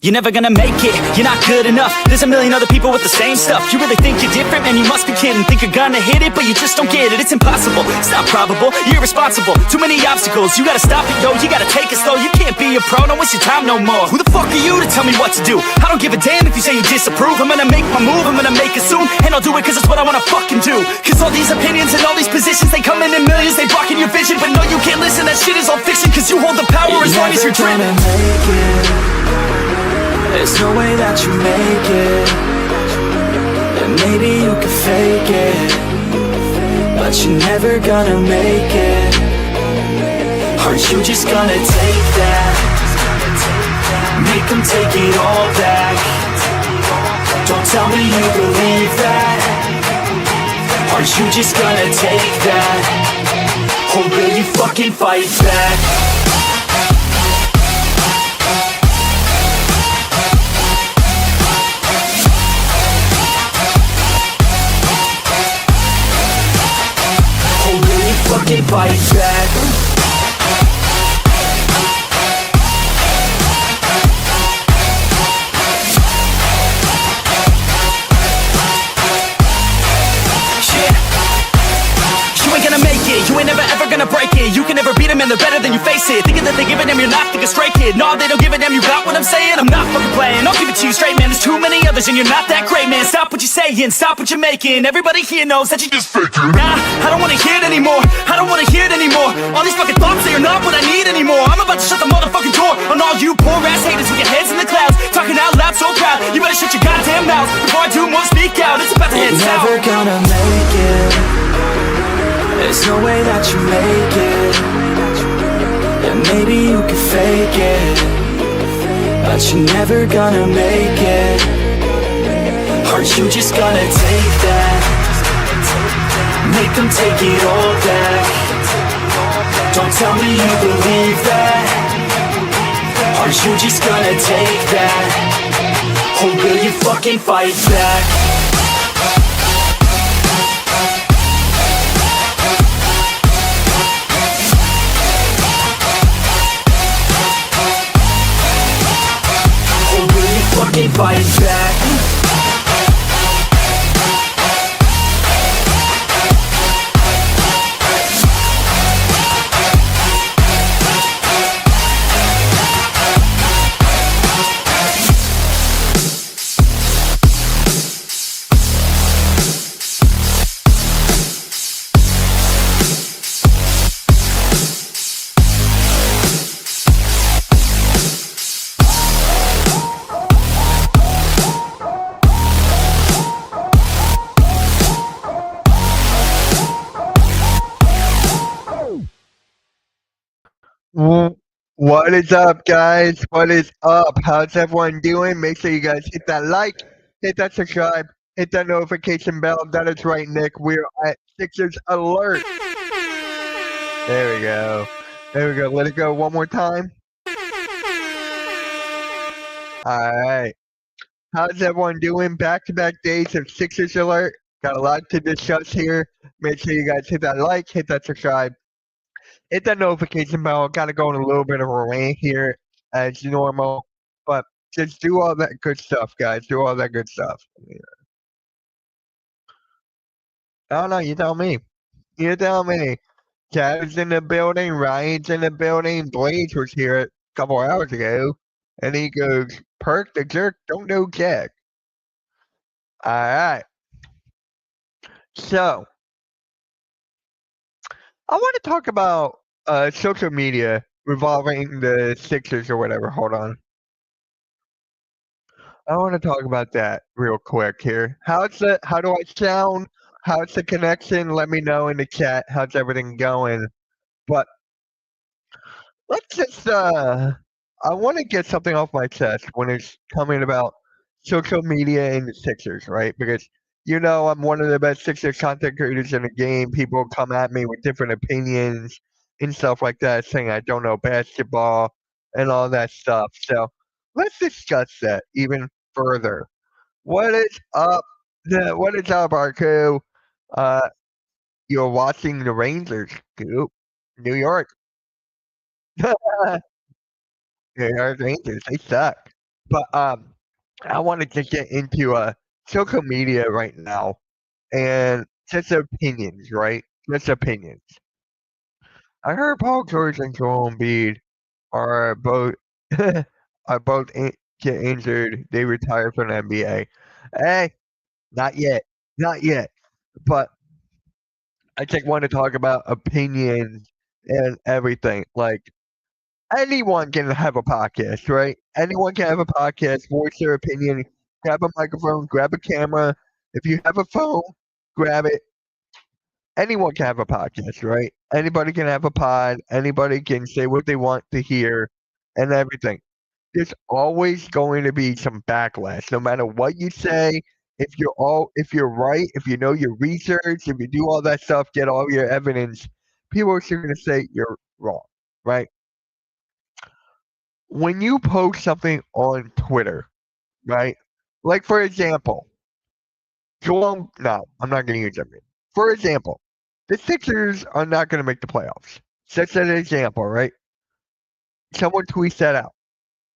You're never gonna make it, you're not good enough. There's a million other people with the same stuff. You really think you're different? Man, you must be kidding. Think you're gonna hit it, but you just don't get it. It's impossible, it's not probable, you're irresponsible. Too many obstacles, you gotta stop it, yo. You gotta take it slow, you can't be a pro. Don't waste your time no more. Who the fuck are you to tell me what to do? I don't give a damn if you say you disapprove. I'm gonna make my move, I'm gonna make it soon. And I'll do it cause it's what I wanna fucking do. Cause all these opinions and all these positions, they come in millions, they blocking your vision. But no, you can't listen, that shit is all fiction. Cause you hold the power as long as you're driven. There's no way that you make it. And maybe you could fake it, but you're never gonna make it. Aren't you just gonna take that? Make them take it all back. Don't tell me you believe that. Aren't you just gonna take that? Or will you fucking fight back? Fucking fight back. You ain't never ever gonna break it. You can never beat them and they're better than you face it. Thinking that they give a damn, you're not thinking straight, kid. No, they don't give a damn, you got what I'm saying? I'm not fucking playing, I'll give it to you straight, man. There's too many others and you're not that great, man. Stop what you're saying, stop what you're making. Everybody here knows that you just faking. Nah, I don't wanna hear it anymore, I don't wanna hear it anymore. All these fucking thoughts, they are not what I need anymore. I'm about to shut the motherfucking door on all you poor ass haters with your heads in the clouds, talking out loud so proud. You better shut your goddamn mouth before I do more speak out. It's about to head south. Never gonna make it. There's no way that you make it. And maybe you could fake it, but you're never gonna make it. Aren't you just gonna take that? Make them take it all back. Don't tell me you believe that. Aren't you just gonna take that? Or will you fucking fight back? Fight back. What is up, guys? What is up? How's everyone doing? Make sure you guys hit that like, hit that subscribe, hit that notification bell. That is right, Nick. We're at Sixers Alert. There we go. There we go. Let it go one more time. All right. How's everyone doing? Back-to-back days of Sixers Alert. Got a lot to discuss here. Make sure you guys hit that like, hit that subscribe. Hit that notification bell. Got to go on a little bit of a rant here as normal, but just do all that good stuff, guys. Do all that good stuff. I don't know. You tell me. You tell me. Chad's in the building. Ryan's in the building. Blaze was here a couple hours ago, and he goes, "Perk the jerk don't know Jack." All right. So I want to talk about social media revolving the Sixers or whatever. Hold on. I want to talk about that real quick here. How do I sound? How's the connection? Let me know in the chat. How's everything going? But let's just I want to get something off my chest when it's coming about social media and the Sixers, right? Because you know I'm one of the best Sixers content creators in the game. People come at me with different opinions and stuff like that, saying I don't know basketball and all that stuff. So let's discuss that even further. What is up? What is up, Arco? You're watching the Rangers. Cool. New York. New York Rangers. They suck. But I wanted to get into social media right now and just opinions, right? Just opinions. I heard Paul George and Joel Embiid are both are both get injured. They retire from the NBA. Hey, not yet, not yet. But I just want to talk about opinions and everything. Like anyone can have a podcast, right? Anyone can have a podcast, voice their opinion, grab a microphone, grab a camera. If you have a phone, grab it. Anyone can have a podcast, right? Anybody can have a pod. Anybody can say what they want to hear and everything. There's always going to be some backlash, no matter what you say. If you're right, if you know your research, if you do all that stuff, get all your evidence, people are still going to say you're wrong, right? When you post something on Twitter, right? Like for example, no, I'm not going to use that. For example, the Sixers are not going to make the playoffs. Just as an example, right? Someone tweets that out.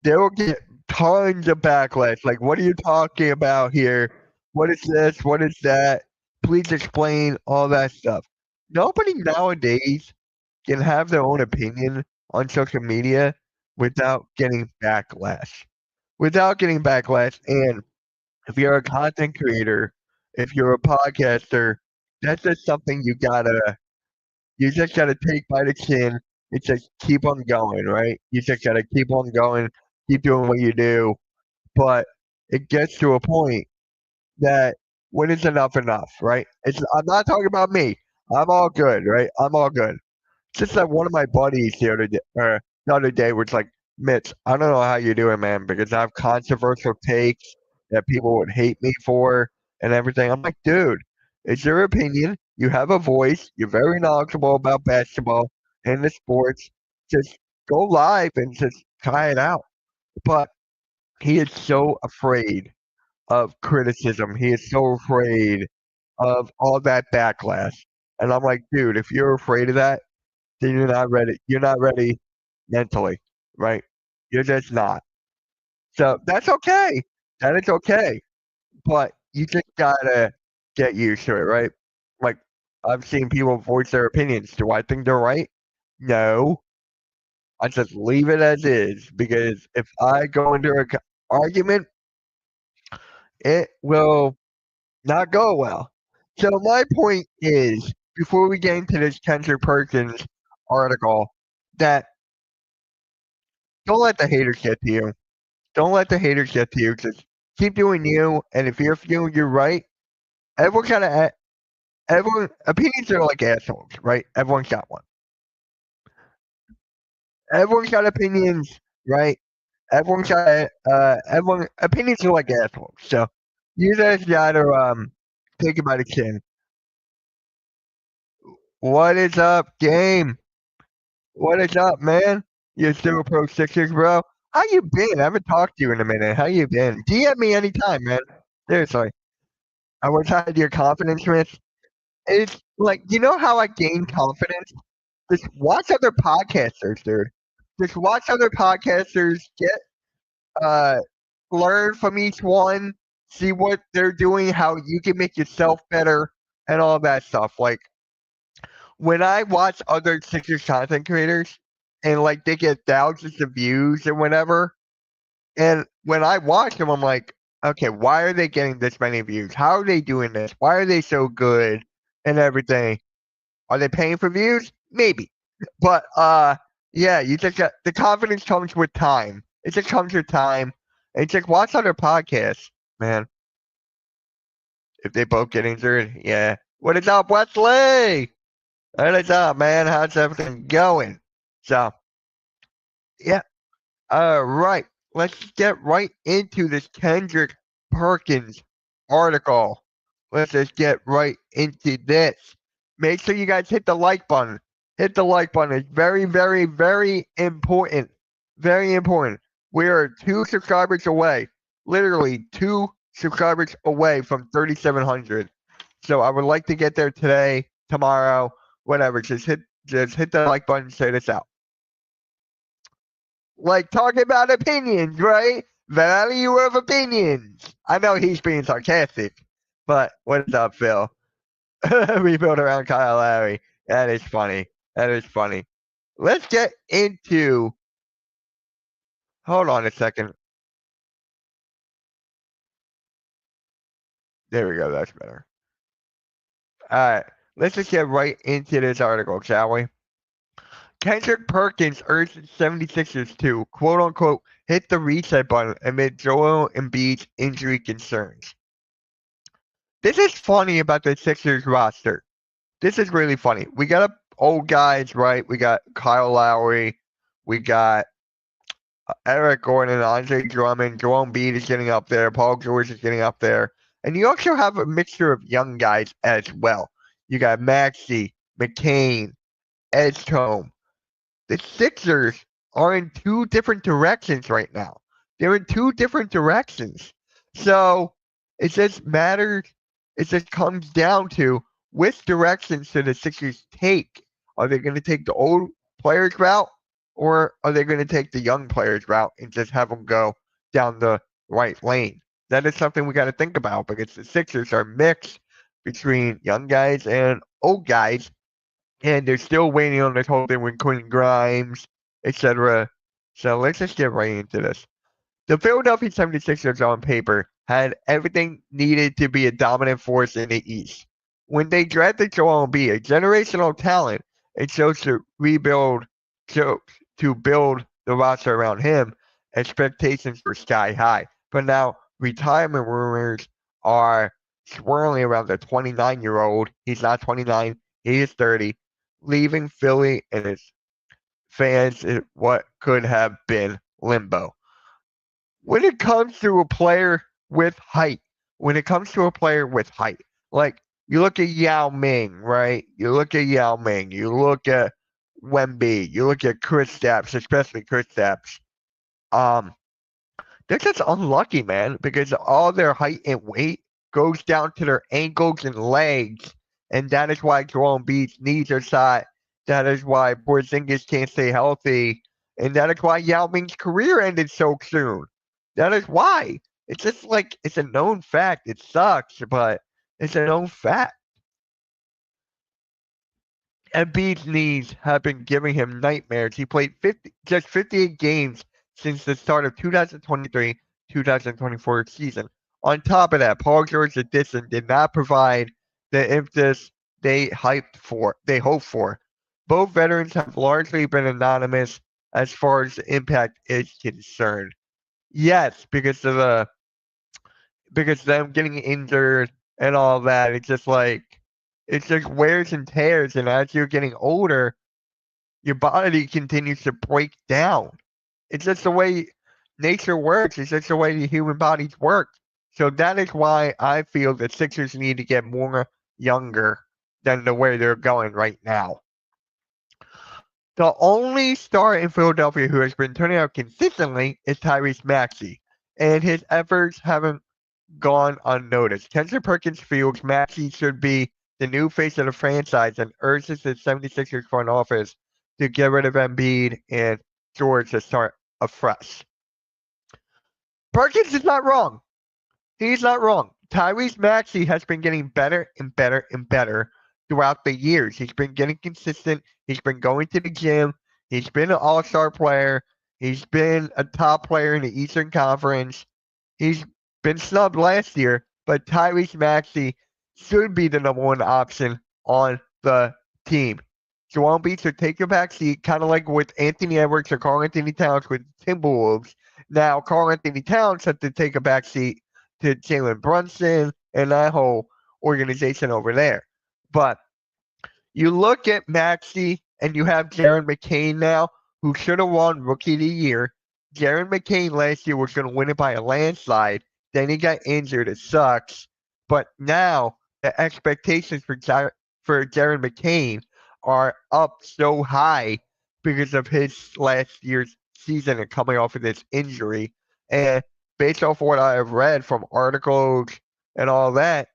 They will get tons of backlash. Like, what are you talking about here? What is this? What is that? Please explain all that stuff. Nobody nowadays can have their own opinion on social media without getting backlash. Without getting backlash. And if you're a content creator, if you're a podcaster, that's just something you just gotta take by the chin and just keep on going, right? You just gotta keep on going, keep doing what you do. But it gets to a point that when it's enough, right? I'm not talking about me. I'm all good, right? I'm all good. Just like one of my buddies the other day was like, Mitch, I don't know how you're doing, man, because I have controversial takes that people would hate me for and everything. I'm like, dude, it's your opinion. You have a voice. You're very knowledgeable about basketball and the sports. Just go live and just try it out. But he is so afraid of criticism. He is so afraid of all that backlash. And I'm like, dude, if you're afraid of that, then you're not ready. You're not ready mentally, right? You're just not. So that's okay. That is okay. But you just gotta get used to it, right? Like I've seen people voice their opinions. Do I think they're right? No. I just leave it as is because if I go into an argument, it will not go well. So my point is, before we get into this Kendrick Perkins article, that don't let the haters get to you. Don't let the haters get to you. Just keep doing you. And if you're feeling you're right, everyone gotta. Everyone opinions are like assholes, right? Everyone's got one. Everyone's got opinions, right? Everyone opinions are like assholes. So you guys gotta take it by the chin. What is up, game? What is up, man? You still pro Sixers, bro? How you been? I haven't talked to you in a minute. How you been? DM me anytime, man. Seriously. I wish I had your confidence, Mitch. It's like you know how I gain confidence? Just watch other podcasters, dude. Just watch other podcasters get uh learn from each one, see what they're doing, how you can make yourself better, and all that stuff. Like when I watch other Sixers content creators and like they get thousands of views or whatever, and when I watch them, I'm like, okay, why are they getting this many views? How are they doing this? Why are they so good and everything? Are they paying for views? Maybe. But yeah, you just got the confidence comes with time. It just comes with time. And just watch other podcasts, man. If they both get injured, yeah. What is up, Wesley? What is up, man? How's everything going? So yeah. All right. Let's get right into this Kendrick Perkins article. Let's just get right into this. Make sure you guys hit the like button. Hit the like button. It's very, very, very important. Very important. We are 2 subscribers away. Literally 2 subscribers away from 3,700. So I would like to get there today, tomorrow, whatever. Just hit the like button. Say this out. Like talking about opinions, right? Value of opinions. I know he's being sarcastic, but what's up, Phil? Rebuild around Kyle Lowry. That is funny. That is funny. Let's get into. Hold on a second. There we go. That's better. All right. Let's just get right into this article, shall we? Kendrick Perkins urged 76ers to, quote unquote, hit the reset button amid Joel Embiid's injury concerns. This is funny about the Sixers roster. This is really funny. We got old guys, right? We got Kyle Lowry. We got Eric Gordon, Andre Drummond. Joel Embiid is getting up there. Paul George is getting up there. And you also have a mixture of young guys as well. You got Maxey, McCain, Edgecombe. The Sixers are in two different directions right now. They're in two different directions. So it just matters. It just comes down to which direction should the Sixers take. Are they going to take the old players route, or are they going to take the young players route and just have them go down the right lane? That is something we got to think about, because the Sixers are mixed between young guys and old guys, and they're still waiting on this whole thing with Quentin Grimes, etc. So let's just get right into this. The Philadelphia 76ers on paper had everything needed to be a dominant force in the East. When they drafted Joel Embiid, a generational talent, it chose to build the roster around him. Expectations were sky high. But now retirement rumors are swirling around the 29-year-old. He's not 29, he is 30, leaving Philly and his fans in what could have been limbo. When it comes to a player with height, like you look at Yao Ming, right? You look at Wemby, you look at Kristaps, especially Kristaps. They're just unlucky, man, because all their height and weight goes down to their ankles and legs, and that is why Joel Embiid's knees are shot. That is why Porzingis can't stay healthy, and that is why Yao Ming's career ended so soon. That is why. It's just like it's a known fact. It sucks, but it's a known fact. Embiid's knees have been giving him nightmares. He played just 58 games since the start of 2023-2024 season. On top of that, Paul George's addition did not provide the impetus they hoped for. Both veterans have largely been anonymous as far as the impact is concerned. Yes, because them getting injured and all that, it's just wears and tears, and as you're getting older, your body continues to break down. It's just the way nature works. It's just the way the human bodies work. So that is why I feel the Sixers need to get more younger than the way they're going right now. The only star in Philadelphia who has been turning out consistently is Tyrese Maxey, and his efforts haven't gone unnoticed. Kendrick Perkins feels Maxey should be the new face of the franchise and urges the 76ers front office to get rid of Embiid and George to start afresh. Perkins is not wrong. He's not wrong. Tyrese Maxey has been getting better and better and better throughout the years. He's been getting consistent. He's been going to the gym. He's been an all-star player. He's been a top player in the Eastern Conference. He's been snubbed last year, but Tyrese Maxey should be the number one option on the team. Joel Embiid should take a back seat, kind of like with Anthony Edwards or Karl-Anthony Towns with Timberwolves. Now, Karl-Anthony Towns had to take a back seat to Jalen Brunson and that whole organization over there. But you look at Maxey and you have Jaron McCain now, who should have won Rookie of the Year. Jaron McCain last year was going to win it by a landslide. Then he got injured. It sucks. But now the expectations for Jaron McCain are up so high because of his last year's season and coming off of this injury. And based off what I have read from articles and all that,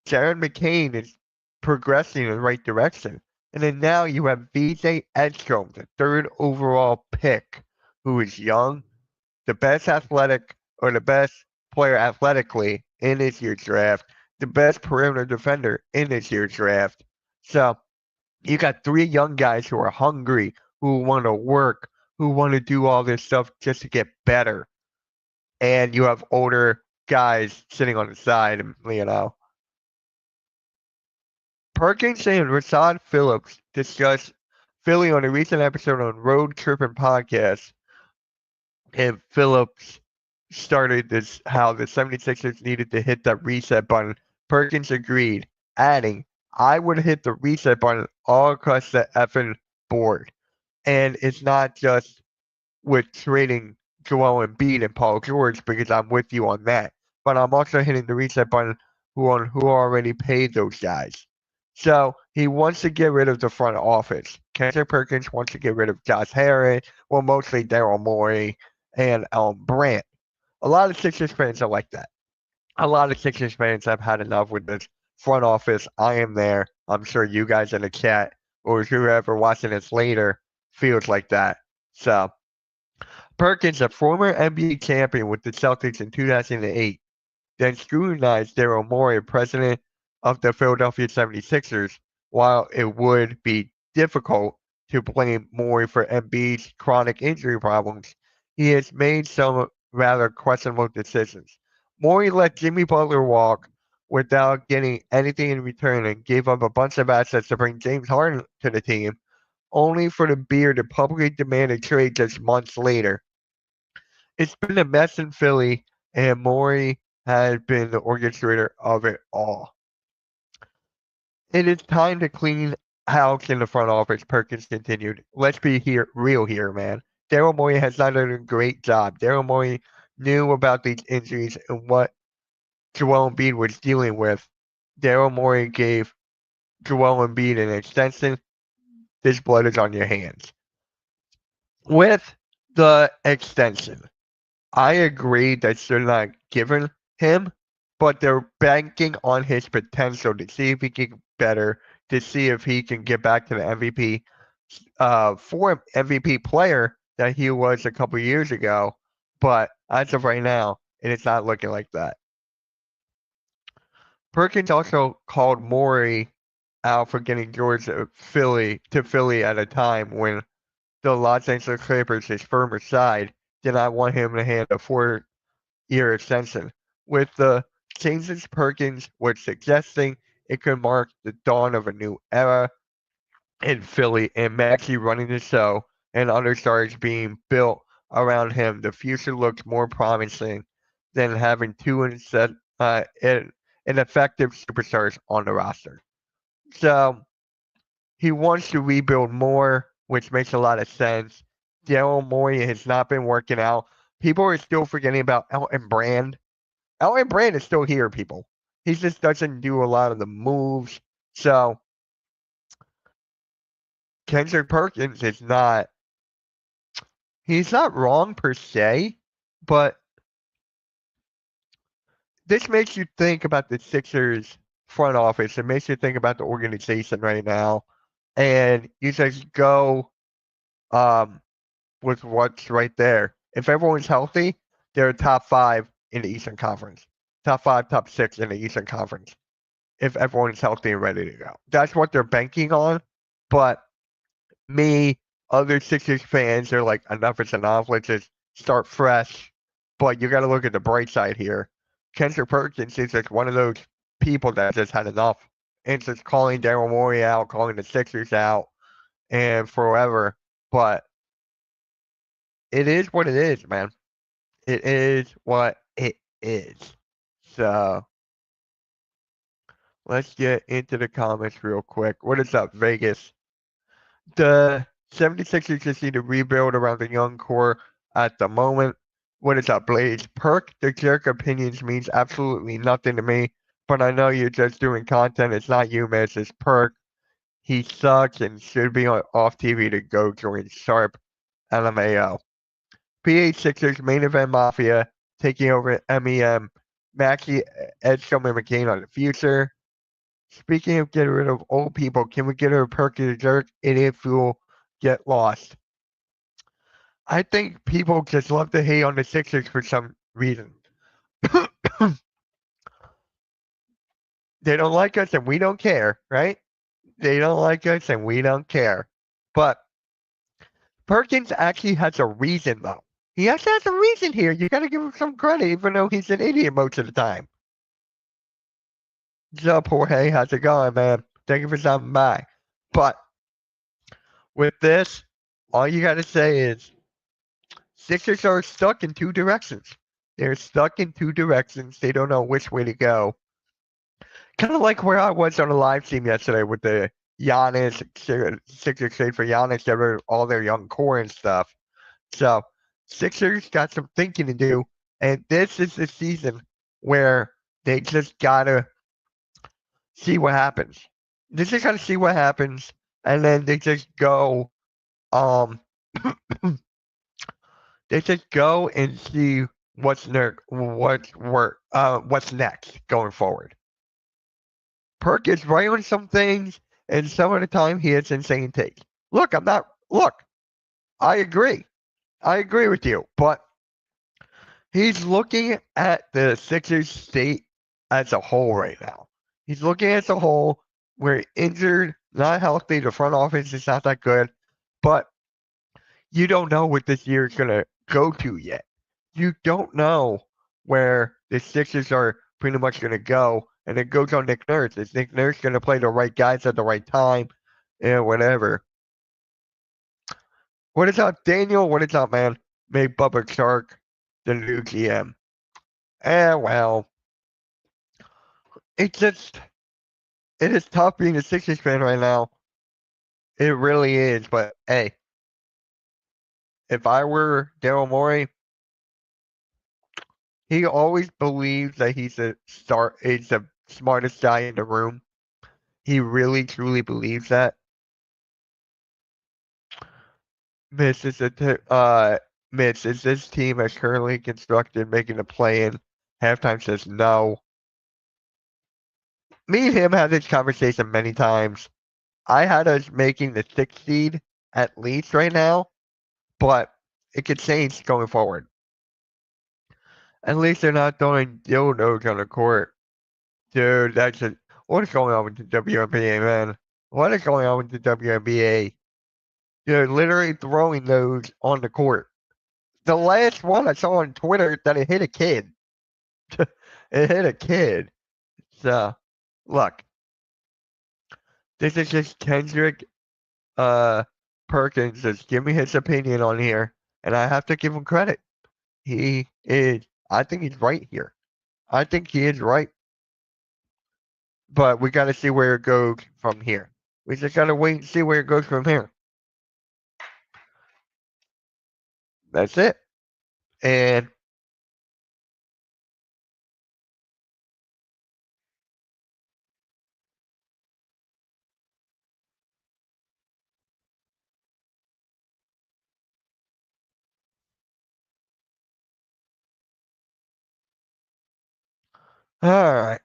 Jaron McCain is progressing in the right direction. And then now you have VJ Edgecombe, the third overall pick, who is young, the best athletic or the best player athletically in this year's draft, the best perimeter defender in this year's draft. So you got three young guys who are hungry, who want to work, who want to do all this stuff just to get better. And you have older guys sitting on the side, Perkins and Rasad Phillips discussed Philly on a recent episode on Road Trippin' Podcast. And Phillips started this how the 76ers needed to hit that reset button. Perkins agreed, adding, I would hit the reset button all across the effing board. And it's not just with trading Joel Embiid and Paul George because I'm with you on that. But I'm also hitting the reset button on who already paid those guys. So he wants to get rid of the front office. Kendrick Perkins wants to get rid of Josh Harris, well, mostly Daryl Morey and Brant. A lot of Sixers fans are like that. A lot of Sixers fans have had enough with this front office. I am there. I'm sure you guys in the chat or whoever watching this later feels like that. So Perkins, a former NBA champion with the Celtics in 2008, then scrutinized Daryl Morey, president of the Philadelphia 76ers, while it would be difficult to blame Morey for Embiid's chronic injury problems. He has made some rather questionable decisions. Morey let Jimmy Butler walk without getting anything in return and gave up a bunch of assets to bring James Harden to the team, only for the Beard to publicly demand a trade just months later. It's been a mess in Philly, and Morey has been the orchestrator of it all. It is time to clean house in the front office, Perkins continued. Let's be real here, man. Daryl Morey has not done a great job. Daryl Morey knew about these injuries and what Joel Embiid was dealing with. Daryl Morey gave Joel Embiid an extension. This blood is on your hands. With the extension, I agree that they're not giving him, but they're banking on his potential to see if he can get better, to see if he can get back to the MVP, for MVP player that he was a couple years ago. But as of right now, it is not looking like that. Perkins also called Morey out for getting George to Philly at a time when the Los Angeles Clippers, his former side, did not want him to hand a 4-year extension. With the changes Perkins was suggesting, it could mark the dawn of a new era in Philly and Maxey running the show and other stars being built around him. The future looks more promising than having two ineffective superstars on the roster. So he wants to rebuild more, which makes a lot of sense. Daryl Morey has not been working out. People are still forgetting about Elton Brand. Elton Brand is still here, people. He just doesn't do a lot of the moves. So Kendrick Perkins is not he's not wrong per se, but this makes you think about the Sixers front office. It makes you think about the organization right now. And you just go with what's right there. If everyone's healthy, they're top 5 in the Eastern Conference. Top 5, top 6 in the Eastern Conference. If everyone's healthy and ready to go. That's what they're banking on. But me, other Sixers fans are like, enough is enough. Let's just start fresh. But you got to look at the bright side here. Kendrick Perkins is just one of those people that just had enough. And just calling Daryl Morey out, calling the Sixers out, and forever. But it is what it is, man. It is what it is. So let's get into the comments real quick. What is up, Vegas? The 76ers just need to rebuild around the young core at the moment. What is up, Blaze? Perk the jerk opinions means absolutely nothing to me, but I know you're just doing content. It's not you, man. It's Perk. He sucks and should be off TV to go join Sharp LMAO. PH Sixers main event Mafia taking over MEM. Maxey, Edstrom, and McCain on the future. Speaking of getting rid of old people, can we get rid of Perky the Jerk? Idiot fool, get lost. I think people just love to hate on the Sixers for some reason. They don't like us and we don't care, right? They don't like us and we don't care. But Perkins actually has a reason, though. He actually has a reason here. You got to give him some credit, even though he's an idiot most of the time. What's up, Jorge? How's it going, man? Thank you for stopping by. But with this, all you got to say is Sixers are stuck in two directions. They're stuck in two directions. They don't know which way to go. Kind of like where I was on a live stream yesterday with the Giannis, Sixers trade for Giannis, all their young core and stuff. So Sixers got some thinking to do, and this is the season where they just gotta see what happens. They just gotta see what happens, and then they just go. They just go and see what's next going forward. Perk is right on some things, and some of the time he has insane takes. Look, I agree. I agree with you, but he's looking at the Sixers state as a whole right now. He's looking at the whole. We're injured, not healthy. The front office is not that good, but you don't know what this year is going to go to yet. You don't know where the Sixers are pretty much going to go, and it goes on Nick Nurse. Is Nick Nurse going to play the right guys at the right time, and whatever. What is up, Daniel? What is up, man? Make Bubba Shark the new GM. Well, it is tough being a Sixers fan right now. It really is, but hey, if I were Daryl Morey, he always believes that he's the smartest guy in the room. He really truly believes that. Mitch, is this team as currently constructed making a play-in? Halftime says no. Me and him had this conversation many times. I had us making the 6th seed at least right now, but it could change going forward. At least they're not throwing dildos on the court. Dude, what is going on with the WNBA, man? What is going on with the WNBA? They're literally throwing those on the court. The last one I saw on Twitter that it hit a kid. It hit a kid. So, look, this is just Kendrick Perkins just give me his opinion on here, and I have to give him credit. I think he's right here. I think he is right. But we got to see where it goes from here. We just got to wait and see where it goes from here. That's it. And all right.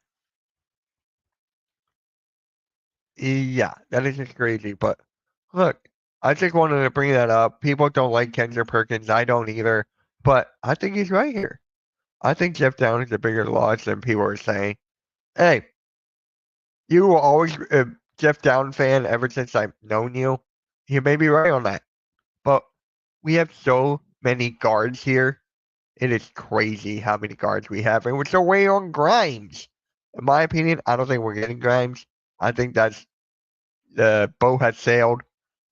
Yeah, that is just crazy. But look, I just wanted to bring that up. People don't like Kendrick Perkins. I don't either. But I think he's right here. I think Jeff Down is a bigger loss than people are saying. Hey, you were always a Jeff Down fan ever since I've known you. You may be right on that. But we have so many guards here. It is crazy how many guards we have. And we're still waiting on Grimes. In my opinion, I don't think we're getting Grimes. I think that's the boat has sailed.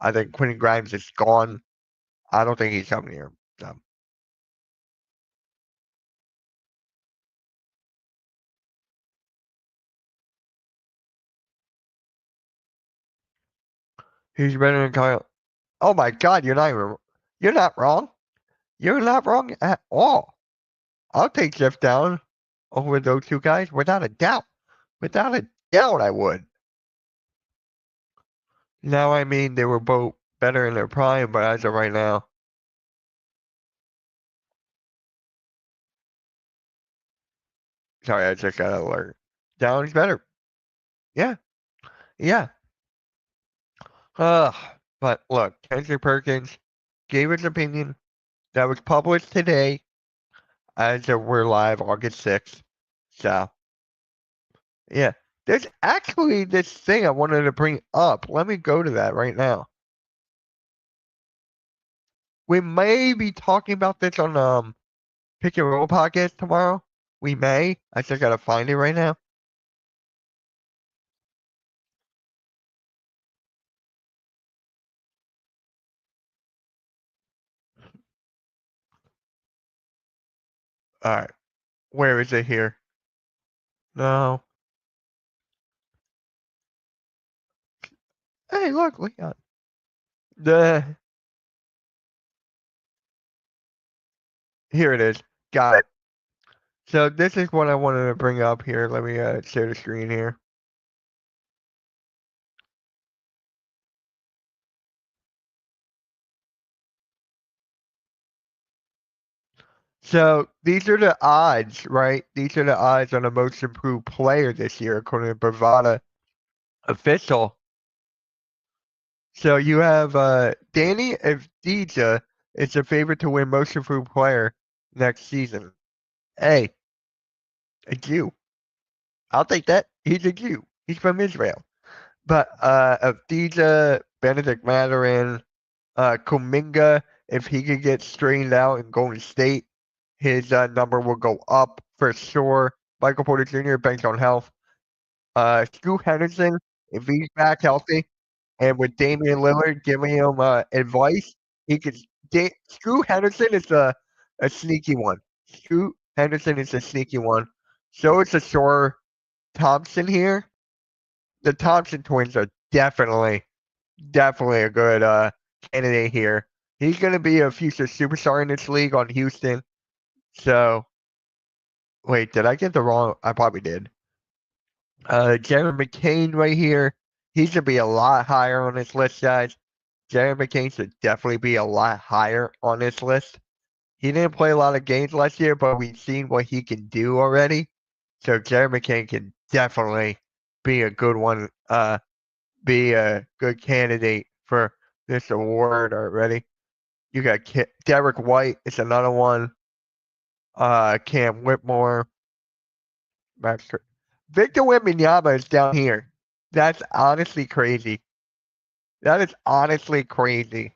I think Quentin Grimes is gone. I don't think he's coming here. So. He's better than Kyle. Oh my God, you're not wrong. You're not wrong at all. I'll take Jeff Down over those two guys without a doubt. Without a doubt, I would. Now, I mean, they were both better in their prime, but as of right now. Sorry, I just got an alert. Down's better. Yeah. Yeah. But look, Kendrick Perkins gave his opinion. that was published today as we're live August 6th. So, yeah. There's actually this thing I wanted to bring up. Let me go to that right now. We may be talking about this on Pick and Roll podcast tomorrow. We may. I just gotta find it right now. Alright. Where is it here? No. Hey, look, Leon. Here it is. Got it. So this is what I wanted to bring up here. Let me share the screen here. So these are the odds, right? These are the odds on the most improved player this year, according to Bravada official. So you have Danny Avdija is the favorite to win most improved player next season. Hey, a Jew. I'll take that. He's a Jew. He's from Israel. But Avdija, Benedict Mathurin, Kuminga, if he could get straightened out in Golden State, his number will go up for sure. Michael Porter Jr. banks on health. Scoot Henderson, if he's back healthy, and with Damian Lillard giving him advice, he could. Scoot Henderson is a sneaky one. Scoot Henderson is a sneaky one. So it's a Shore Thompson here. The Thompson twins are definitely a good candidate here. He's going to be a future superstar in this league on Houston. So, wait, did I get the wrong? I probably did. Jared McCain right here. He should be a lot higher on this list, guys. Jared McCain should definitely be a lot higher on this list. He didn't play a lot of games last year, but we've seen what he can do already. So Jared McCain can definitely be a good one, be a good candidate for this award already. You got Derek White is another one. Cam Whitmore. Victor Wembanyama is down here. That's honestly crazy. That is honestly crazy.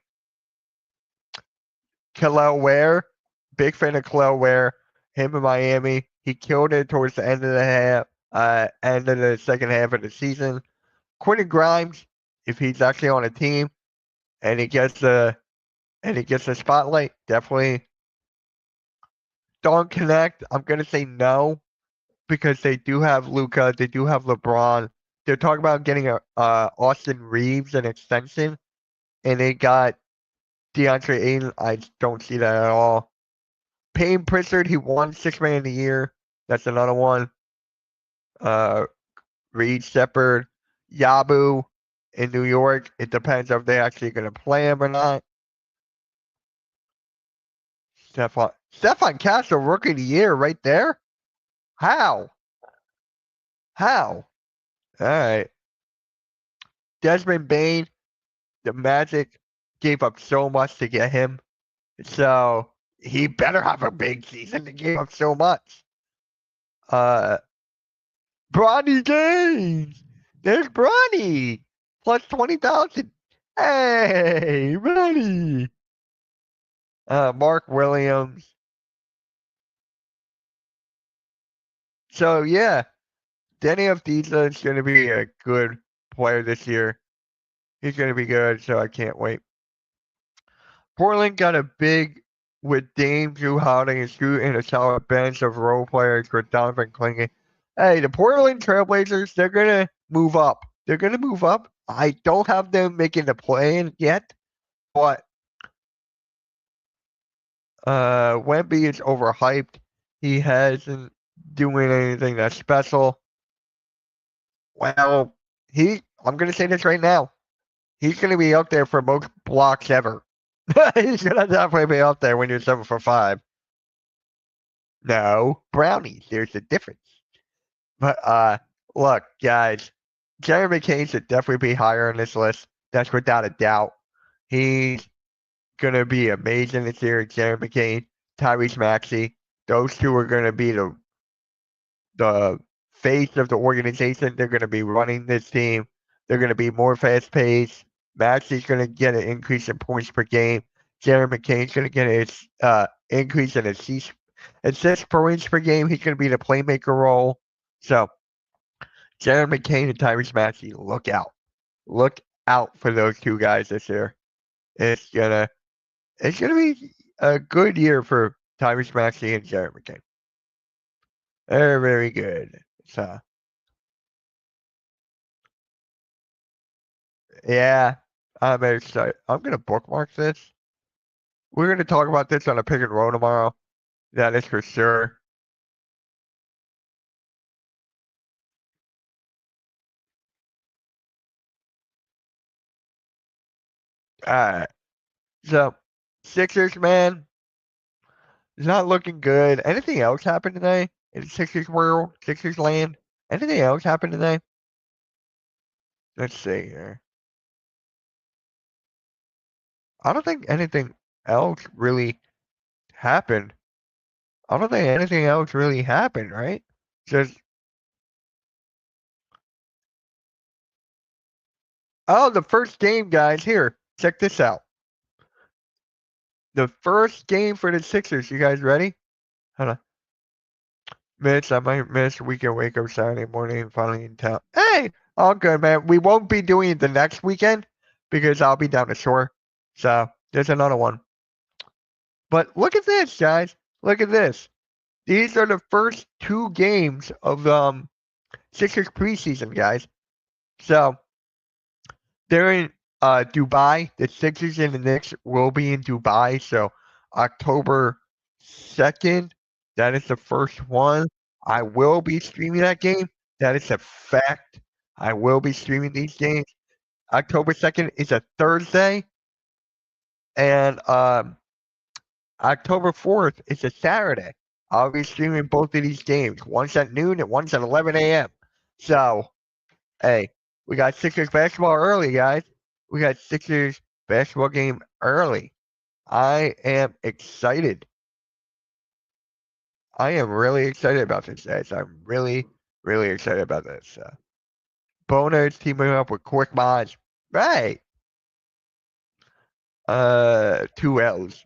Kel'el Ware, big fan of Kel'el Ware. Him in Miami. He killed it towards the end of the second half of the season. Quentin Grimes, if he's actually on a team and he gets the spotlight, definitely. Don't connect. I'm gonna say no because they do have Luka, they do have LeBron. They're talking about getting a Austin Reeves an extension, and they got DeAndre Ayton. I don't see that at all. Payne Pritchard, he won Sixth Man of the Year. That's another one. Reed Shepard, Yabu in New York. It depends if they're actually going to play him or not. Stefan Castle, Rookie of the Year, right there. How? All right. Desmond Bain, the Magic gave up so much to get him. So he better have a big season to give up so much. Bronny James. There's Bronny. Plus 20,000. Hey, Bronny. Mark Williams. So yeah, Denny Avdija is going to be a good player this year. He's going to be good, so I can't wait. Portland got a big with Dame, Drew Holiday, and Scoot, and a solid bench of role players with Donovan Clingan. Hey, the Portland Trailblazers, they're going to move up. They're going to move up. I don't have them making the play-in yet, but Wemby is overhyped. He hasn't doing anything that's special. Well, I'm going to say this right now. He's going to be up there for most blocks ever. He's going to definitely be up there when you're 7 for 5. No, brownies. There's a difference. But look, guys, Jerry McCain should definitely be higher on this list. That's without a doubt. He's going to be amazing this year. Jared McCain, Tyrese Maxey. Those two are going to be the face of the organization. They're going to be running this team. They're going to be more fast paced. Maxey's going to get an increase in points per game. Jared McCain's going to get an increase in assists points per game. He's going to be the playmaker role. So, Jared McCain and Tyrese Maxey, look out. Look out for those two guys this year. It's gonna be a good year for Tyrese Maxey and Jared McCain. They're very good. So yeah, I'm excited. I'm gonna bookmark this. We're gonna talk about this on a pick and roll tomorrow. That is for sure. Alright. So Sixers, man, it's not looking good. Anything else happen today in Sixers world, Sixers land? Anything else happen today? Let's see here. I don't think anything else really happened. I don't think anything else really happened, right? Just the first game, guys. Here, check this out. The first game for the Sixers. You guys ready? Hold on. Mitch, I might miss weekend wake up Saturday morning finally in town. Hey, all good, man. We won't be doing it the next weekend because I'll be down the shore. So there's another one. But look at this, guys. Look at this. These are the first two games of Sixers preseason, guys. So they're in Dubai. The Sixers and the Knicks will be in Dubai. So October 2nd, that is the first one. I will be streaming that game. That is a fact. I will be streaming these games. October 2nd is a Thursday. And October 4th is a Saturday. I'll be streaming both of these games. One's at noon and one's at 11 a.m. So, hey, we got Sixers basketball early, guys. We got Sixers basketball game early. I am excited. I am really excited about this, guys. I'm really, really excited about this. Boners teaming up with Quick Mods. Right. 2 L's.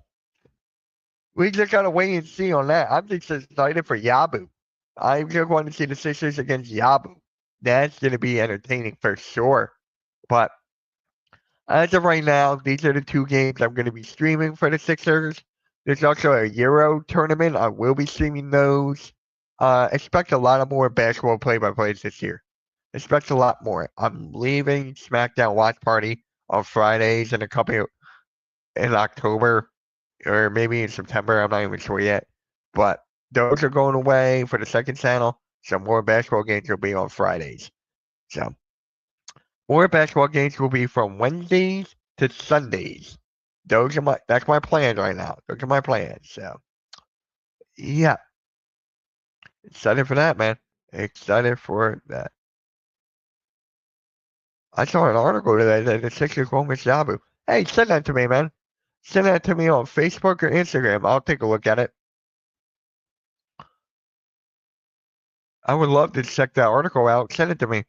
We just gotta wait and see on that. I'm just excited for Yabu. I just want to see the Sixers against Yabu. That's gonna be entertaining for sure. But as of right now, these are the two games I'm gonna be streaming for the Sixers. There's also a Euro tournament. I will be streaming those. Expect a lot of more basketball play-by-plays this year. Expect a lot more. I'm leaving SmackDown Watch Party on Fridays in in October. Or maybe in September, I'm not even sure yet. But those are going away for the second channel. So more basketball games will be on Fridays. So more basketball games will be from Wednesdays to Sundays. That's my plans right now. Those are my plans. So yeah. Excited for that, man. Excited for that. I saw an article today that the Sixers won't miss Yabu. Hey, send that to me, man. Send that to me on Facebook or Instagram. I'll take a look at it. I would love to check that article out. Send it to me.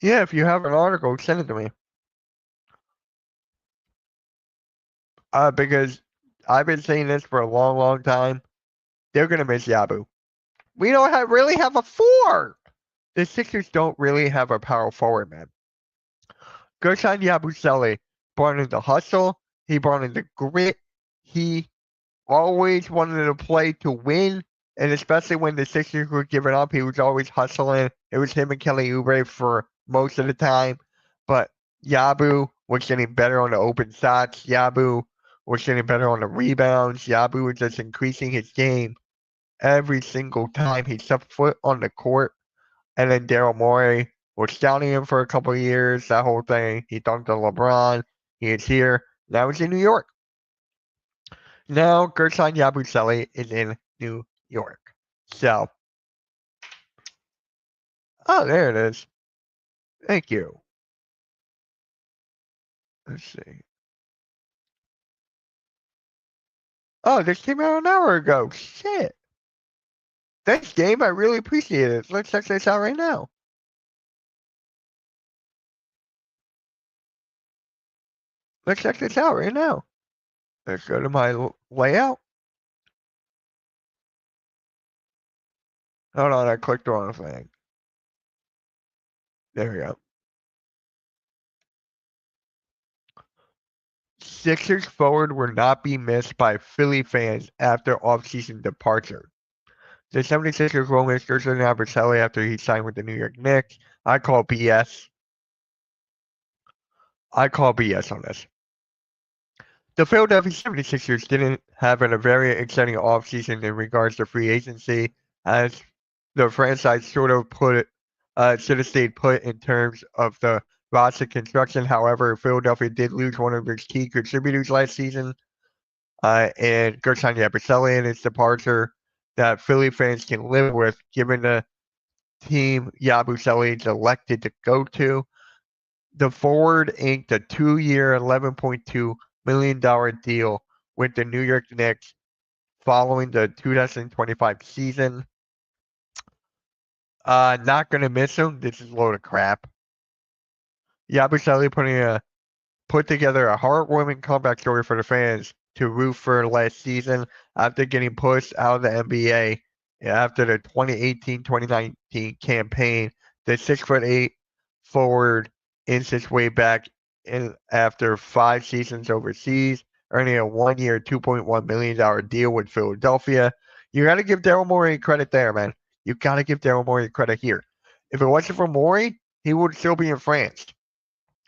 Yeah, if you have an article, send it to me. Because I've been saying this for a long, long time. They're gonna miss Yabu. We don't really have a 4. The Sixers don't really have a power forward, man. Gershon Yabusele brought in the hustle. He brought in the grit. He always wanted to play to win. And especially when the Sixers were giving up, he was always hustling. It was him and Kelly Oubre for most of the time. But Yabu was getting better on the open shots. Yabu was getting better on the rebounds. Yabu was just increasing his game every single time he stepped foot on the court. And then Daryl Morey was scouting him for a couple of years. That whole thing. He dunked on LeBron. He is here. Now he's in New York. Now Gerson Yabusele is in New York. So, oh, there it is. Thank you. Let's see. Oh, this came out an hour ago. Shit. Thanks, game. I really appreciate it. Let's check this out right now. Let's check this out right now. Let's go to my layout. Hold on, I clicked the wrong thing. There we go. Sixers forward will not be missed by Philly fans after offseason departure. The 76ers will miss Gerson Yabusele after he signed with the New York Knicks. I call BS. I call BS on this. The Philadelphia 76ers didn't have a very exciting offseason in regards to free agency, as the franchise sort of should have stayed put in terms of the roster construction. However, Philadelphia did lose one of its key contributors last season, and Gerson Yabusele and his departure that Philly fans can live with, given the team Yabusele is elected to go to. The forward inked a 2-year, $11.2 million deal with the New York Knicks following the 2025 season. Not going to miss him. This is a load of crap. Yabusele put together a heartwarming comeback story for the fans to root for last season after getting pushed out of the NBA after the 2018-2019 campaign. The 6'8" forward inched his way back in after 5 seasons overseas, earning a 1-year, $2.1 million deal with Philadelphia. You got to give Daryl Morey credit there, man. You got to give Daryl Morey credit here. If it wasn't for Morey, he would still be in France.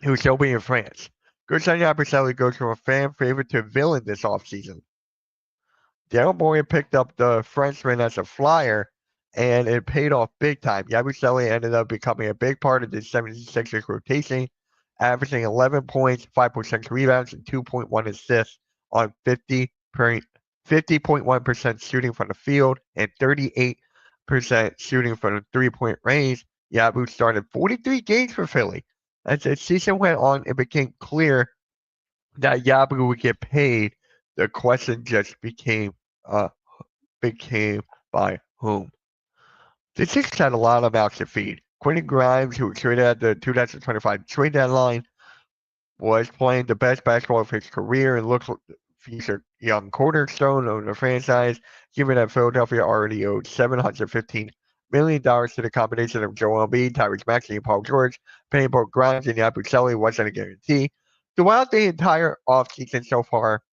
He would still be in France. Gerson Yabusele goes from a fan favorite to villain this offseason. Daryl Morey picked up the Frenchman as a flyer, and it paid off big time. Yabusele ended up becoming a big part of the 76ers rotation, averaging 11 points, 5.6 rebounds, and 2.1 assists on 50.1% shooting from the field and 38% shooting from the three-point range. Yabu started 43 games for Philly. As the season went on, it became clear that Yabu would get paid. The question just became by whom. The Sixers had a lot of mouths to feed. Quentin Grimes, who was traded at the 2025 trade deadline, was playing the best basketball of his career and looked like the future young cornerstone of the franchise, given that Philadelphia already owed $715 million to the combination of Joel Embiid, Tyrese Maxey, and Paul George. Paying both Grimes and Yabusele wasn't a guarantee. Throughout the entire offseason so far,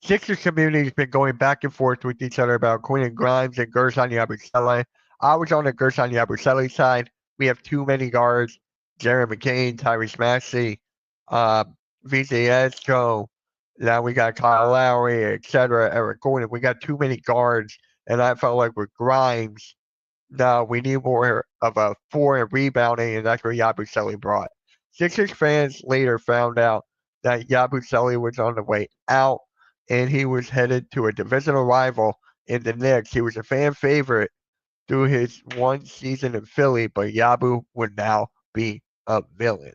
Sixers community has been going back and forth with each other about Quentin Grimes and Gerson Yabusele. I was on the Gerson Yabusele side. We have too many guards. Jared McCain, Tyrese Maxey, VJ Esco. Now we got Kyle Lowry, etc. Eric Gordon. We got too many guards, and I felt like with Grimes, no, we need more of a 4 and rebounding, and that's what Yabusele brought. Sixers fans later found out that Yabusele was on the way out, and he was headed to a divisional rival in the Knicks. He was a fan favorite through his one season in Philly, but Yabu would now be a villain.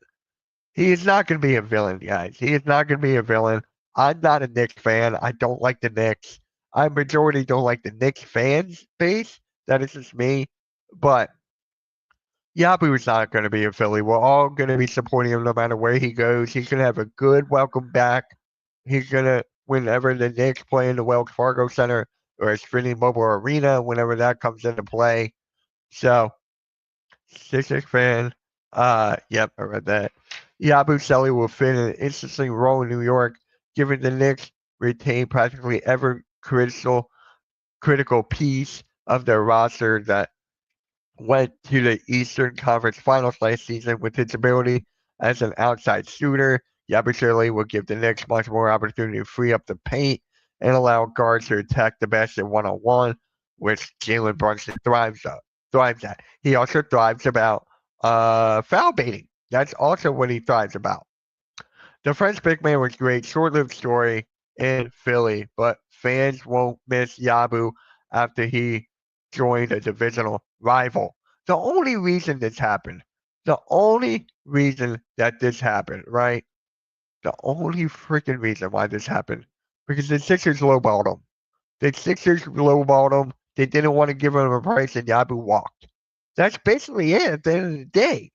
He is not going to be a villain, guys. He is not going to be a villain. I'm not a Knicks fan. I don't like the Knicks. I majority don't like the Knicks fans base. That is just me. But Yabu is not going to be in Philly. We're all going to be supporting him no matter where he goes. He's going to have a good welcome back. He's going to, whenever the Knicks play in the Wells Fargo Center or Xfinity Mobile Arena, whenever that comes into play. So, Sixers fan, yep, I read that. Yabusele will fit an interesting role in New York, given the Knicks retain practically every critical piece of their roster that went to the Eastern Conference Finals last season. With his ability as an outside shooter, Yabusele will give the Knicks much more opportunity to free up the paint and allow guards to attack the basket one-on-one, which Jalen Brunson thrives at. He also thrives about foul baiting. That's also what he thrives about. The French big man was great. Short-lived story in Philly, but fans won't miss Yabu after he joined a divisional rival. The only reason this happened, the only reason that this happened, right? The only freaking reason why this happened, because the Sixers lowballed him. The Sixers lowballed him. They didn't want to give him a price, and Yabu walked. That's basically it at the end of the day.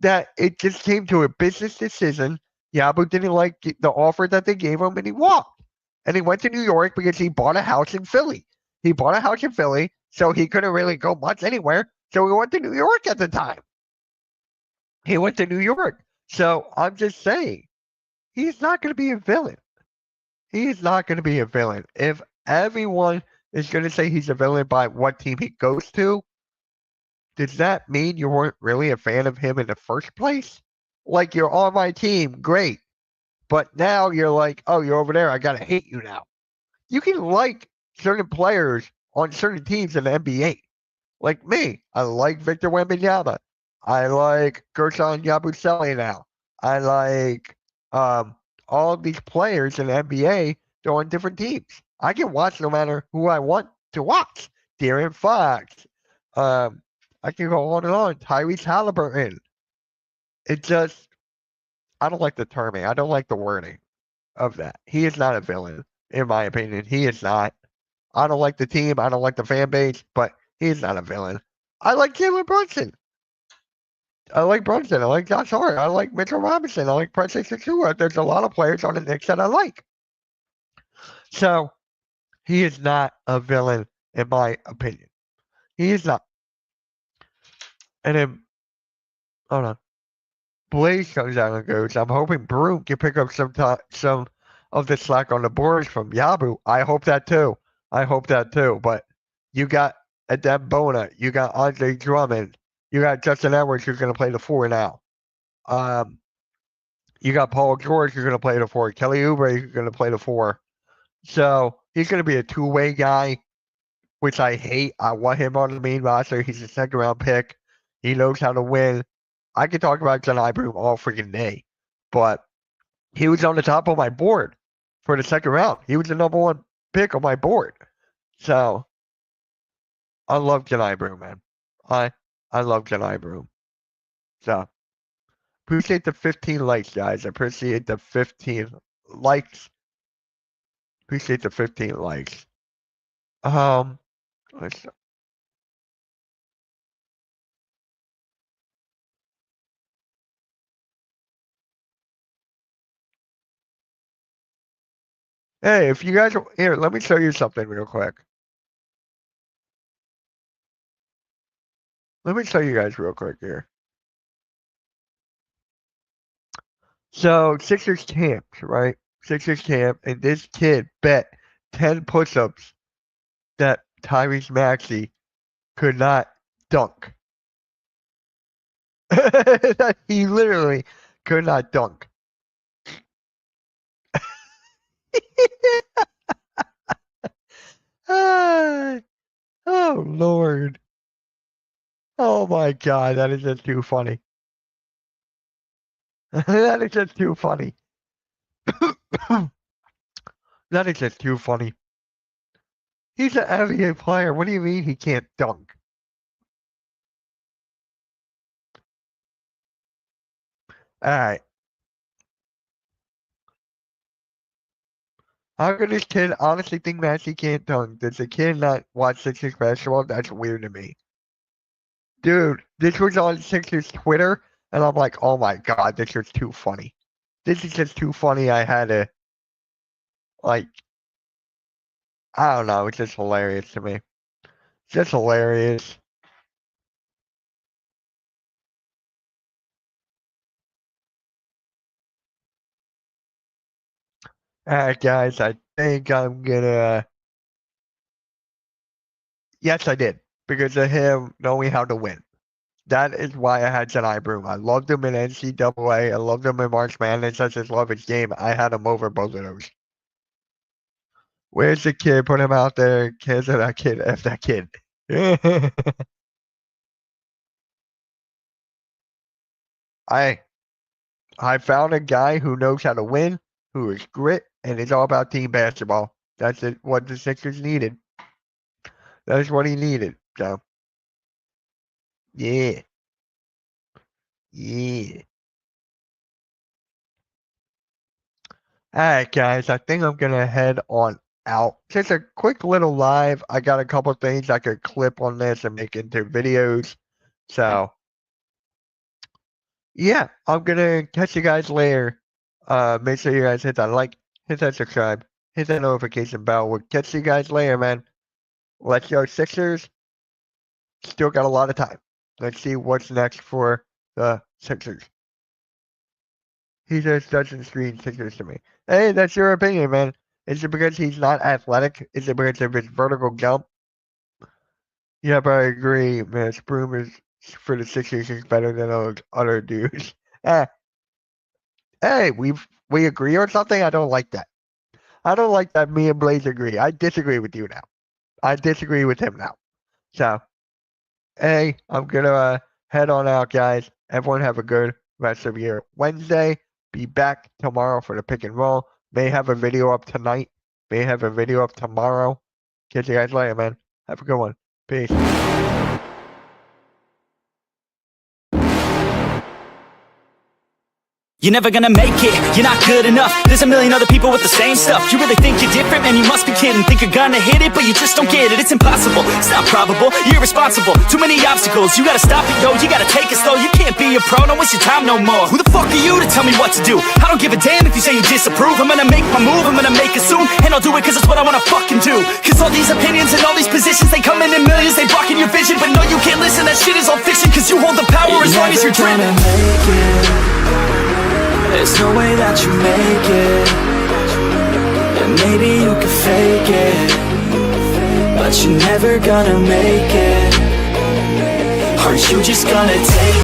That it just came to a business decision. Yabu didn't like the offer that they gave him, and he walked. And he went to New York because he bought a house in Philly. He bought a house in Philly, so he couldn't really go much anywhere. So he went to New York at the time. He went to New York. So I'm just saying, he's not going to be a villain. He's not going to be a villain. If everyone is going to say he's a villain by what team he goes to, does that mean you weren't really a fan of him in the first place? Like, you're on my team, great. But now you're like, oh, you're over there, I gotta hate you now. You can like certain players on certain teams in the NBA. Like me, I like Victor Wembanyama. I like Gershon Yabusele now. I like all of these players in the NBA. They're on different teams. I can watch no matter who I want to watch. De'Aaron Fox. I can go on and on. Tyrese Halliburton. It just, I don't like the terming. I don't like the wording of that. He is not a villain, in my opinion. He is not. I don't like the team. I don't like the fan base, but he is not a villain. I like Jalen Brunson. I like Brunson. I like Josh Hart. I like Mitchell Robinson. I like Precious Achiuwa. There's a lot of players on the Knicks that I like. So he is not a villain, in my opinion. He is not. And then, hold on. Blaze comes out and goes, I'm hoping Broom can pick up some of the slack on the boards from Yabu. I hope that too. But you got Adem Bona, you got Andre Drummond, you got Justin Edwards who's going to play the 4 now. You got Paul George who's going to play the 4. Kelly Oubre who's going to play the 4. So he's going to be a two-way guy, which I hate. I want him on the main roster. He's a second-round pick. He knows how to win. I could talk about John Broom all freaking day, but he was on the top of my board for the second round. He was the number 1 pick on my board. So I love John Broom, man. I love John Broom. So appreciate the 15 likes, guys. I appreciate the 15 likes. Appreciate the 15 likes. Let's. Hey, if you guys here, let me show you something real quick. Let me show you guys real quick here. So Sixers camp, right? Sixers camp, and this kid bet 10 push-ups that Tyrese Maxey could not dunk. He literally could not dunk. Oh Lord. Oh my God, that is just too funny. That is just too funny. That is just too funny. He's an NBA player. What do you mean he can't dunk? All right. How could this kid honestly think Maxey can't dunk? Does the kid not watch Sixers basketball? That's weird to me. Dude, this was on Sixers Twitter, and I'm like, oh my God, this is too funny. This is just too funny. I had to, like, I don't know. It's just hilarious to me. Just hilarious. Alright, guys, I think I'm gonna. Yes, I did. Because of him knowing how to win. That is why I had John Broom. I loved him in NCAA. I loved him in March Madness. I just love his game. I had him over both of those. Where's the kid? Put him out there. Kids of that kid. F that kid. I found a guy who knows how to win, who is grit, and it's all about team basketball. That's it, what the Sixers needed. That's what he needed. So, yeah. Yeah. Alright, guys, I think I'm going to head on out. Just a quick little live. I got a couple things I could clip on this and make into videos. So, yeah, I'm going to catch you guys later. Make sure you guys hit that like, hit that subscribe, hit that notification bell. We'll catch you guys later, man. Let's go Sixers. Still got a lot of time. Let's see what's next for the Sixers. He just doesn't screen Sixers to me. Hey, that's your opinion, man. Is it because he's not athletic? Is it because of his vertical jump? Yep, I agree, man. Broom is for the Sixers is better than those other dudes. Hey, we agree on something? I don't like that. I don't like that me and Blaze agree. I disagree with you now. I disagree with him now. So, hey, I'm gonna head on out, guys. Everyone have a good rest of your Wednesday. Be back tomorrow for the pick and roll. May have a video up tonight. May have a video up tomorrow. Catch you guys later, man. Have a good one. Peace. You're never gonna make it, you're not good enough. There's a million other people with the same stuff. You really think you're different? Man, you must be kidding. Think you're gonna hit it, but you just don't get it. It's impossible, it's not probable, you're irresponsible. Too many obstacles, you gotta stop it, yo. You gotta take it slow, you can't be a pro. Don't waste your time no more. Who the fuck are you to tell me what to do? I don't give a damn if you say you disapprove. I'm gonna make my move, I'm gonna make it soon. And I'll do it cause it's what I wanna fucking do. Cause all these opinions and all these positions, they come in millions, they blocking your vision. But no, you can't listen, that shit is all fiction. Cause you hold the power as long as you're dreaming. There's no way that you make it. And maybe you can fake it, but you're never gonna make it. Aren't you just gonna take